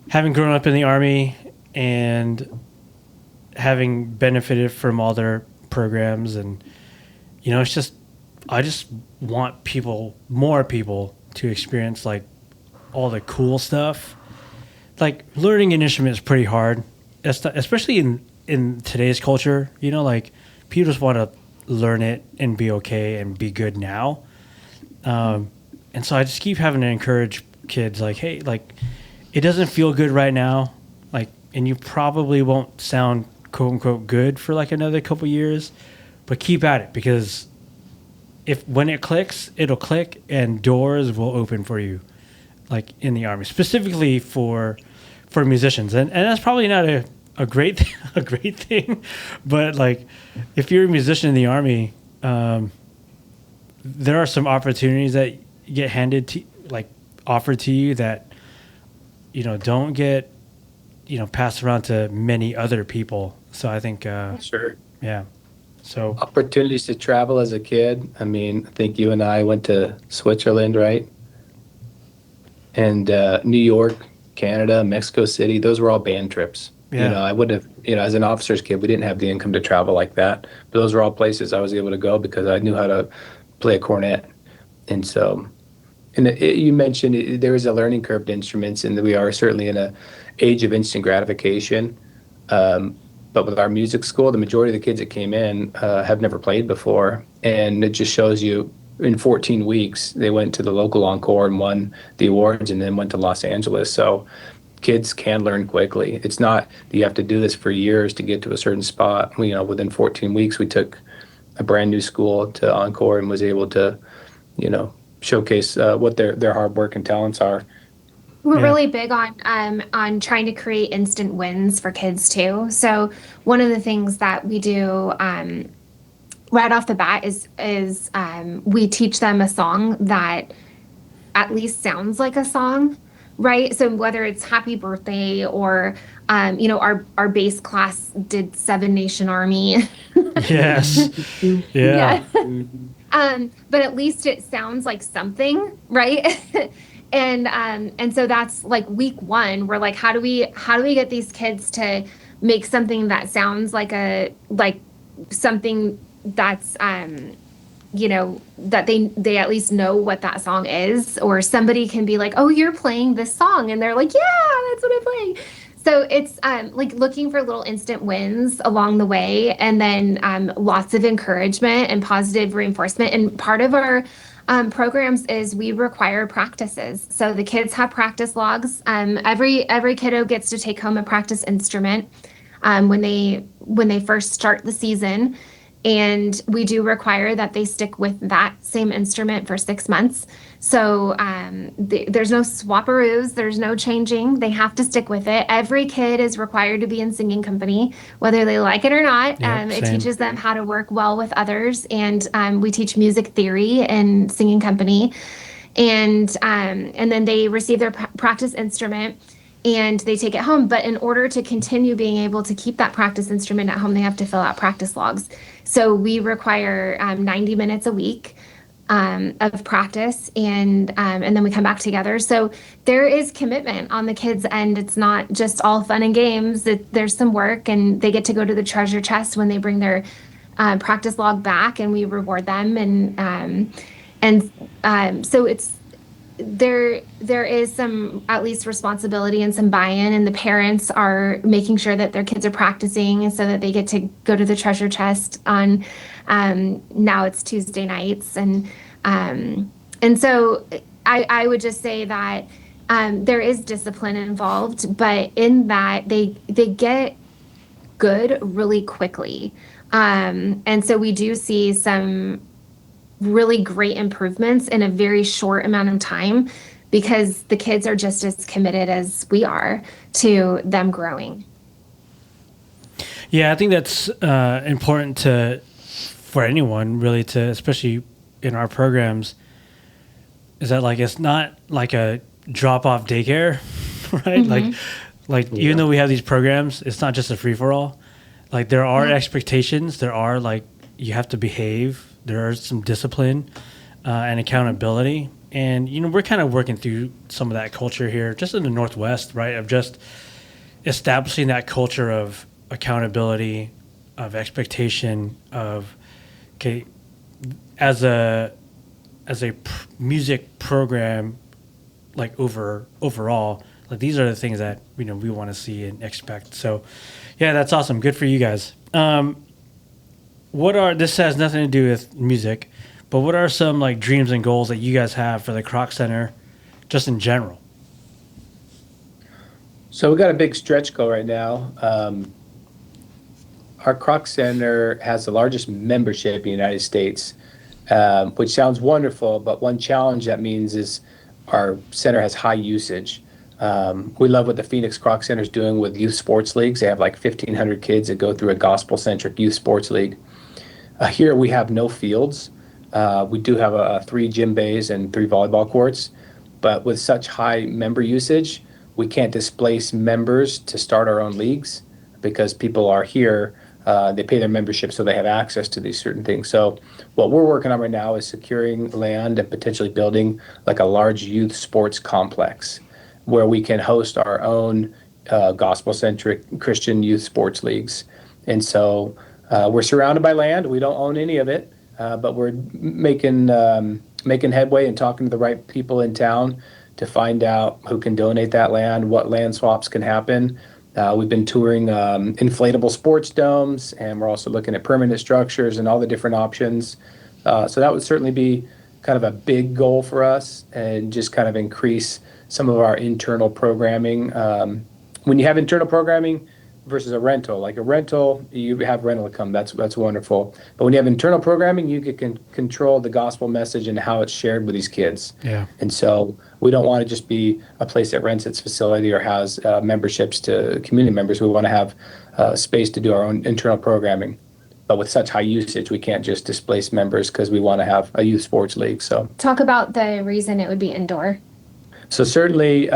grown up in the Army and having benefited from all their programs, and it's just, I just want more people to experience like all the cool stuff. Like learning an instrument is pretty hard, especially in today's culture. Like people just want to learn it and be okay and be good now. And so I just keep having to encourage kids, like, hey, like, it doesn't feel good right now, like, and you probably won't sound quote unquote good for like another couple years, but keep at it, because when it clicks, it'll click and doors will open for you, like in the Army, specifically for musicians. And that's probably not a great thing, but like if you're a musician in the Army, there are some opportunities that get offered to you that don't get passed around to many other people. So I think sure. Yeah. So Opportunities to travel as a kid. I think you and I went to Switzerland, right? And New York, Canada, Mexico City. Those were all band trips. Yeah. I would have, as an officer's kid, we didn't have the income to travel like that. But those were all places I was able to go because I knew how to play a cornet. And so, you mentioned there is a learning curve to instruments, and we are certainly in an age of instant gratification. But with our music school, the majority of the kids that came in have never played before. And it just shows you in 14 weeks, they went to the local Encore and won the awards, and then went to Los Angeles. So kids can learn quickly. It's not that you have to do this for years to get to a certain spot. Within 14 weeks, we took a brand new school to Encore and was able to, showcase what their hard work and talents are. We're Yeah. really big on trying to create instant wins for kids too. So one of the things that we do right off the bat is we teach them a song that at least sounds like a song, right? So whether it's Happy Birthday or our base class did Seven Nation Army. Yes. Yeah. But at least it sounds like something, right? And so that's like week one. We're like, how do we get these kids to make something that sounds like something that's that they at least know what that song is, or somebody can be like, oh, you're playing this song, and they're like, yeah, that's what I'm playing. So it's like looking for little instant wins along the way, and then lots of encouragement and positive reinforcement. And part of our programs is we require practices. So the kids have practice logs. Every kiddo gets to take home a practice instrument when they first start the season. And we do require that they stick with that same instrument for 6 months. So there's no swapperoos, there's no changing. They have to stick with it. Every kid is required to be in singing company, whether they like it or not. Yep, It same. teaches them how to work well with others. And we teach music theory and singing company. And then they receive their practice instrument and they take it home. But in order to continue being able to keep that practice instrument at home, they have to fill out practice logs. So we require 90 minutes a week of practice, and then we come back together. So there is commitment on the kids' end. It's not just all fun and games. There's some work, and they get to go to the treasure chest when they bring their practice log back, and we reward them. So it's there is some at least responsibility and some buy-in, and the parents are making sure that their kids are practicing so that they get to go to the treasure chest on now it's Tuesday nights. And so I would just say that there is discipline involved, but in that they get good really quickly. And so we do see some really great improvements in a very short amount of time because the kids are just as committed as we are to them growing. Yeah, I think that's important for anyone really to, especially in our programs, is that like it's not like a drop off daycare, right? Like even though we have these programs, it's not just a free for all. Like there are expectations, there are like you have to behave. There is some discipline and accountability. And, we're kind of working through some of that culture here, just in the Northwest, right? Of just establishing that culture of accountability, of expectation, of, okay, as a music program, like overall, like these are the things that, we want to see and expect. So, yeah, that's awesome. Good for you guys. This has nothing to do with music, but what are some like dreams and goals that you guys have for the Kroc Center just in general? So we got a big stretch goal right now. Our Kroc Center has the largest membership in the United States, which sounds wonderful, but one challenge that means is our center has high usage. We love what the Phoenix Kroc Center is doing with youth sports leagues. They have like 1,500 kids that go through a gospel-centric youth sports league. Here we have no fields. We do have 3 gym bays and 3 volleyball courts, but with such high member usage, we can't displace members to start our own leagues because people are here. They pay their membership, so they have access to these certain things. So what we're working on right now is securing land and potentially building like a large youth sports complex where we can host our own gospel-centric Christian youth sports leagues. And so we're surrounded by land. We don't own any of it, but we're making headway and talking to the right people in town to find out who can donate that land, what land swaps can happen. We've been touring inflatable sports domes, and we're also looking at permanent structures and all the different options. So that would certainly be kind of a big goal for us and just kind of increase some of our internal programming. When you have internal programming, versus a rental. Like a rental, you have rental income. That's wonderful. But when you have internal programming, you can control the gospel message and how it's shared with these kids. Yeah. And so we don't want to just be a place that rents its facility or has memberships to community members. We want to have space to do our own internal programming. But with such high usage, we can't just displace members because we want to have a youth sports league. So Talk about the reason it would be indoor. So certainly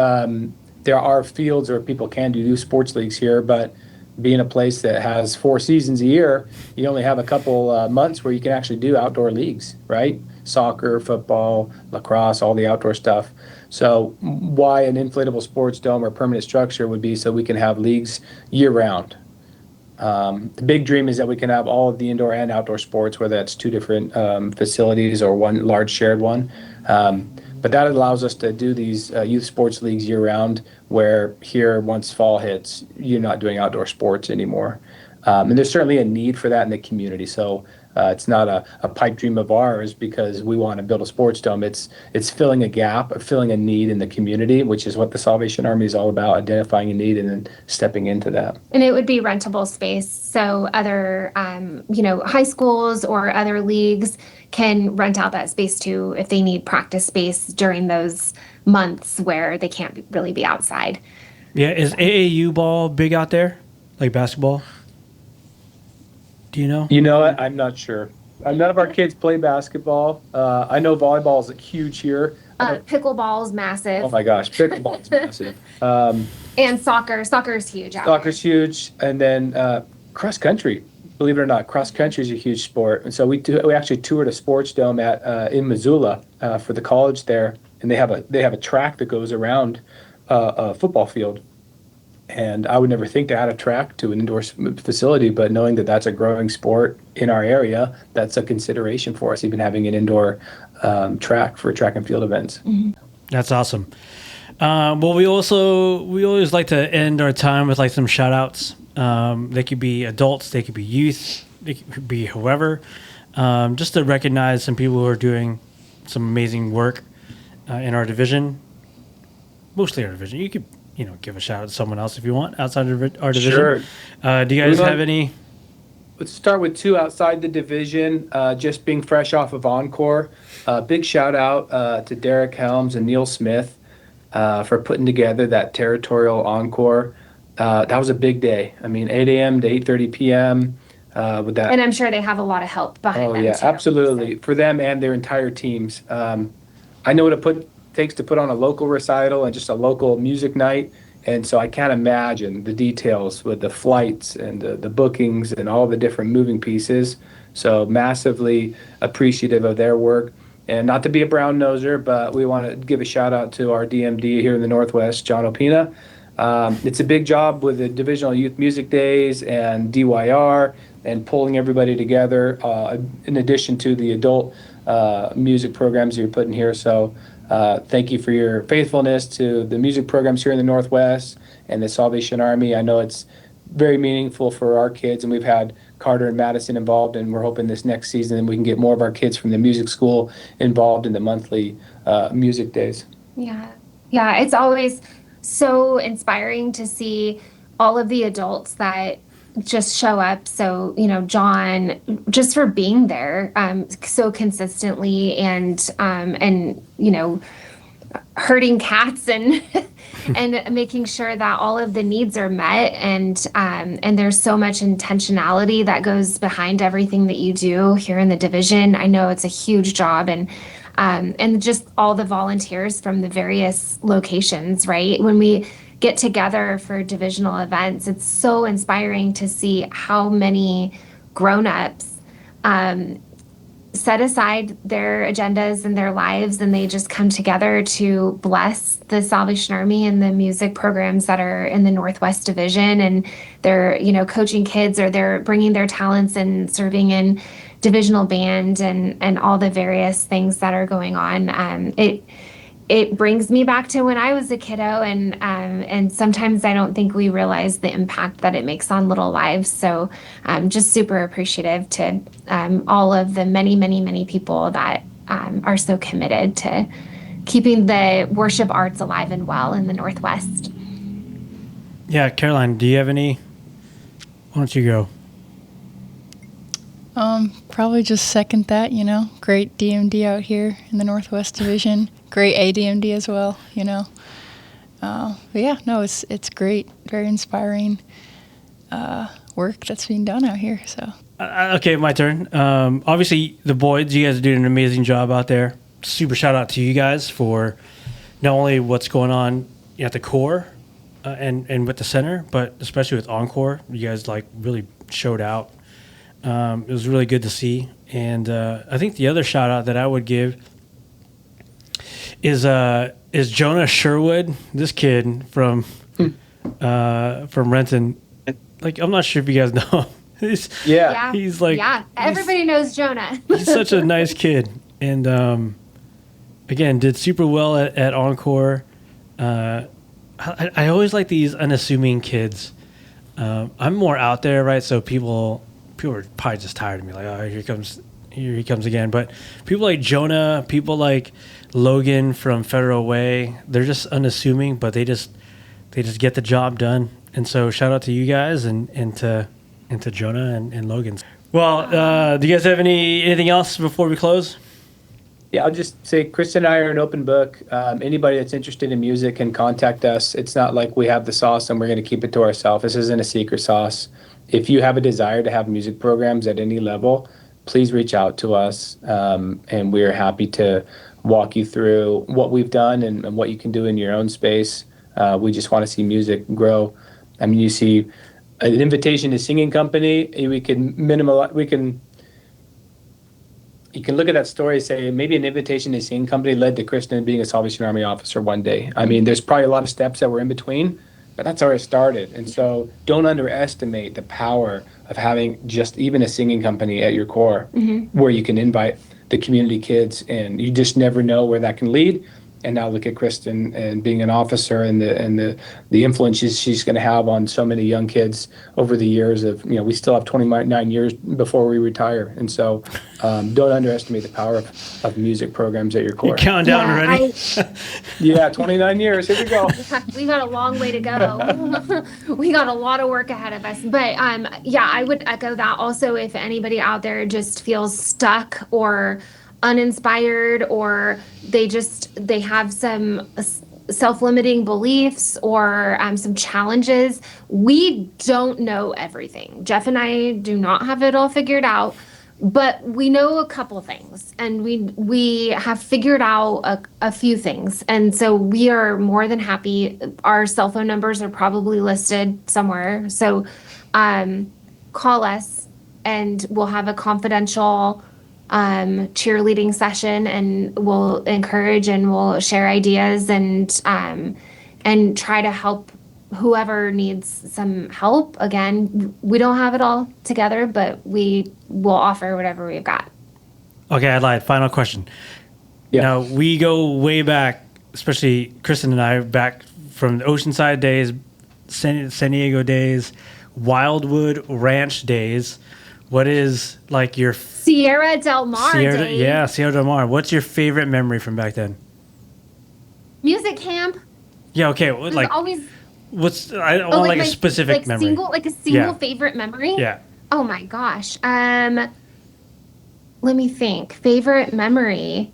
there are fields where people can do youth sports leagues here, but being a place that has 4 seasons a year, you only have a couple months where you can actually do outdoor leagues, right? Soccer, football, lacrosse, all the outdoor stuff. So why an inflatable sports dome or permanent structure would be so we can have leagues year round. The big dream is that we can have all of the indoor and outdoor sports, whether that's 2 different facilities or one large shared one. But that allows us to do these youth sports leagues year round, where here, once fall hits, you're not doing outdoor sports anymore. And there's certainly a need for that in the community. So it's not a pipe dream of ours because we want to build a sports dome. It's filling a gap, filling a need in the community, which is what the Salvation Army is all about, identifying a need and then stepping into that. And it would be rentable space. So other, high schools or other leagues can rent out that space too if they need practice space during those months where they can't really be outside. Yeah. Is AAU ball big out there? Like basketball? Do you know? You know what? I'm not sure. None of our kids play basketball. I know volleyball is huge here. Pickleball's massive. Oh my gosh, pickleball is massive. And soccer. Soccer's huge out Soccer's huge. And then cross country. Believe it or not, cross country is a huge sport. And so we actually toured a sports dome in Missoula for the college there, and they have a track that goes around a football field. And I would never think to add a track to an indoor facility, but knowing that that's a growing sport in our area, that's a consideration for us, even having an indoor track for track and field events. Mm-hmm. That's awesome. Well, we always like to end our time with like some shout outs. They could be adults, they could be youth, they could be whoever, just to recognize some people who are doing some amazing work in our division, mostly our division. You could give a shout out to someone else if you want outside of our division. Sure. Do you guys have any? Let's start with 2 outside the division, just being fresh off of Encore. Big shout out to Derek Helms and Neil Smith for putting together that territorial Encore. That was a big day. I mean, 8 a.m. to 8:30 p.m. With that. And I'm sure they have a lot of help behind them. Oh yeah, too. absolutely. For them and their entire teams. I know what it takes to put on a local recital and just a local music night. And so I can't imagine the details with the flights and the bookings and all the different moving pieces. So massively appreciative of their work. And not to be a brown noser, but we want to give a shout out to our DMD here in the Northwest, John Opina. It's a big job with the Divisional Youth Music Days and DYR and pulling everybody together in addition to the adult music programs you're putting here. So thank you for your faithfulness to the music programs here in the Northwest and the Salvation Army. I know it's very meaningful for our kids, and we've had Carter and Madison involved, and we're hoping this next season we can get more of our kids from the music school involved in the monthly music days. Yeah. It's always so inspiring to see all of the adults that just show up. So, John, just for being there so consistently and herding cats and and making sure that all of the needs are met. And there's so much intentionality that goes behind everything that you do here in the division. I know it's a huge job, and just all the volunteers from the various locations, right? When we get together for divisional events, it's so inspiring to see how many grown-ups set aside their agendas and their lives, and they just come together to bless the Salvation Army and the music programs that are in the Northwest Division. And they're, coaching kids, or they're bringing their talents and serving in divisional band and all the various things that are going on. It brings me back to when I was a kiddo, and sometimes I don't think we realize the impact that it makes on little lives. So I'm just super appreciative to all of the many, many, many people that are so committed to keeping the worship arts alive and well in the Northwest. Yeah, Caroline, do you have any Why don't you go? Probably just second that, great DMD out here in the Northwest Division, great ADMD as well, But yeah, no, it's great, very inspiring work that's being done out here. So Okay, my turn. Obviously, the boys, you guys are doing an amazing job out there. Super shout out to you guys for not only what's going on at the core and with the center, but especially with Encore. You guys really showed out. It was really good to see. And I think the other shout out that I would give is Jonah Sherwood, this kid from Renton. I'm not sure if you guys know him. He's everybody knows Jonah. He's such a nice kid, and again, did super well at Encore. I always like these unassuming kids. I'm more out there, right? So people are probably just tired of me. Like, oh, here he comes again. But people like Jonah, people like Logan from Federal Way, they're just unassuming, but they just get the job done. And so shout out to you guys and to Jonah and Logan. Well, do you guys have anything else before we close? Yeah, I'll just say Kristin and I are an open book. Anybody that's interested in music can contact us. It's not like we have the sauce and we're going to keep it to ourselves. This isn't a secret sauce. If you have a desire to have music programs at any level, please reach out to us, and we're happy to walk you through what we've done and what you can do in your own space. We just want to see music grow. I mean, you see an invitation to singing company, you can look at that story and say maybe an invitation to singing company led to Kristin being a Salvation Army officer one day. I mean, there's probably a lot of steps that were in between, but that's how it started. And so don't underestimate the power of having just even a singing company at your core, where you can invite the community kids, and you just never know where that can lead. And now look at Kristin and being an officer and the influence she's going to have on so many young kids over the years of, we still have 29 years before we retire. And so don't underestimate the power of music programs at your core. You're counting down already? Yeah, 29 years. Here we go. We got a long way to go. We got a lot of work ahead of us. But I would echo that. Also, if anybody out there just feels stuck or uninspired, or they have some self-limiting beliefs or some challenges, we don't know everything. Jeff and I do not have it all figured out, but we know a couple things, and we have figured out a few things. And so we are more than happy. Our cell phone numbers are probably listed somewhere. So call us and we'll have a confidential cheerleading session, and we'll encourage and we'll share ideas and try to help whoever needs some help. Again, we don't have it all together, but we will offer whatever we've got. Okay, I lied. Final question. Yeah. Now, we go way back, especially Kristin and I, back from the Oceanside days, San Diego days, Wildwood Ranch days. What is your Sierra Del Mar days? Yeah, Sierra Del Mar. What's your favorite memory from back then? Music camp. Yeah, okay. Always. I want a specific memory. A single favorite memory? Yeah. Oh my gosh. Let me think. Favorite memory.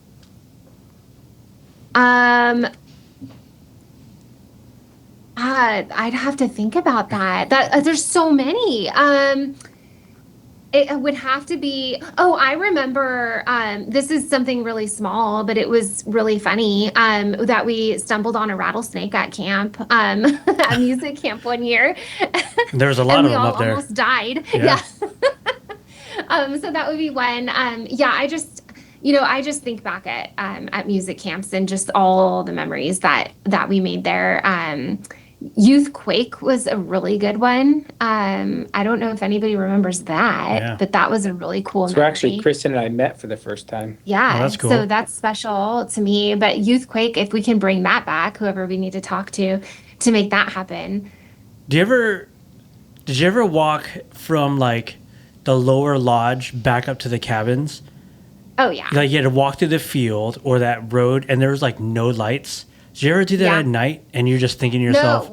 I'd have to think about that. There's so many. It would have to be, I remember, this is something really small, but it was really funny, that we stumbled on a rattlesnake at camp, at music camp one year. There was a lot of them up there. We almost died. Yeah. So that would be one. I just think back at music camps and just all the memories that we made there. Youth Quake was a really good one. I don't know if anybody remembers that, but that was a really cool memory. So actually, Kristin and I met for the first time. Yeah, that's cool. So that's special to me. But Youth Quake, if we can bring that back, whoever we need to talk to make that happen. Did you ever walk from the lower lodge back up to the cabins? Oh yeah. You had to walk through the field or that road, and there was no lights. Did you ever do that at night and you're just thinking to yourself,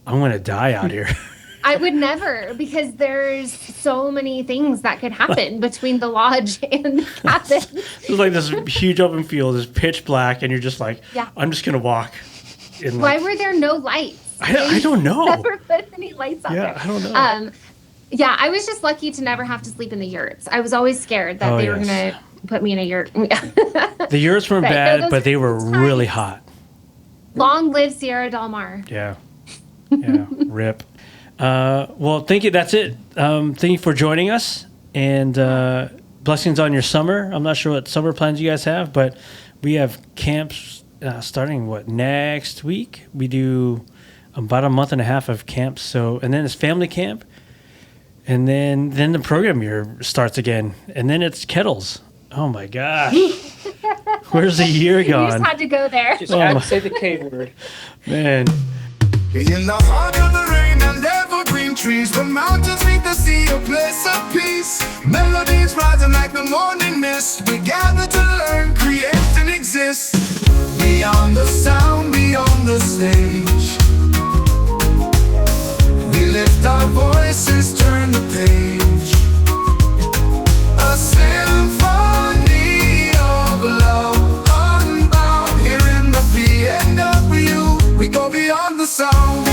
I'm going to die out here? I would never, because there's so many things that could happen between the lodge and the cabin. It's like this huge open field, it's pitch black, and you're just like, Yeah. I'm just gonna walk. In Why were there no lights? I don't know. Never put any lights out there. I don't know. Yeah, I was just lucky to never have to sleep in the yurts. I was always scared that they were gonna put me in a yurt. The yurts weren't bad, but they were really hot. Long live Sierra Del Mar. Yeah. Yeah. Rip. Well, thank you. That's it. Thank you for joining us, and blessings on your summer. I'm not sure what summer plans you guys have, but we have camps starting next week. We do about a month and a half of camps. So, and then it's family camp, and then the program year starts again, and then it's kettles. Oh my gosh. Where's the year You gone? just had to go there. Just had to say the K word. Man. In the heart of the rain and evergreen trees, the mountains meet the sea, a place of peace. Melodies rising like the morning mist. We gather to learn, create, and exist. Beyond the sound, beyond the stage, we lift our voices, turn the page. A symphony of love, unbound. Here in the BNW, we go beyond the sound.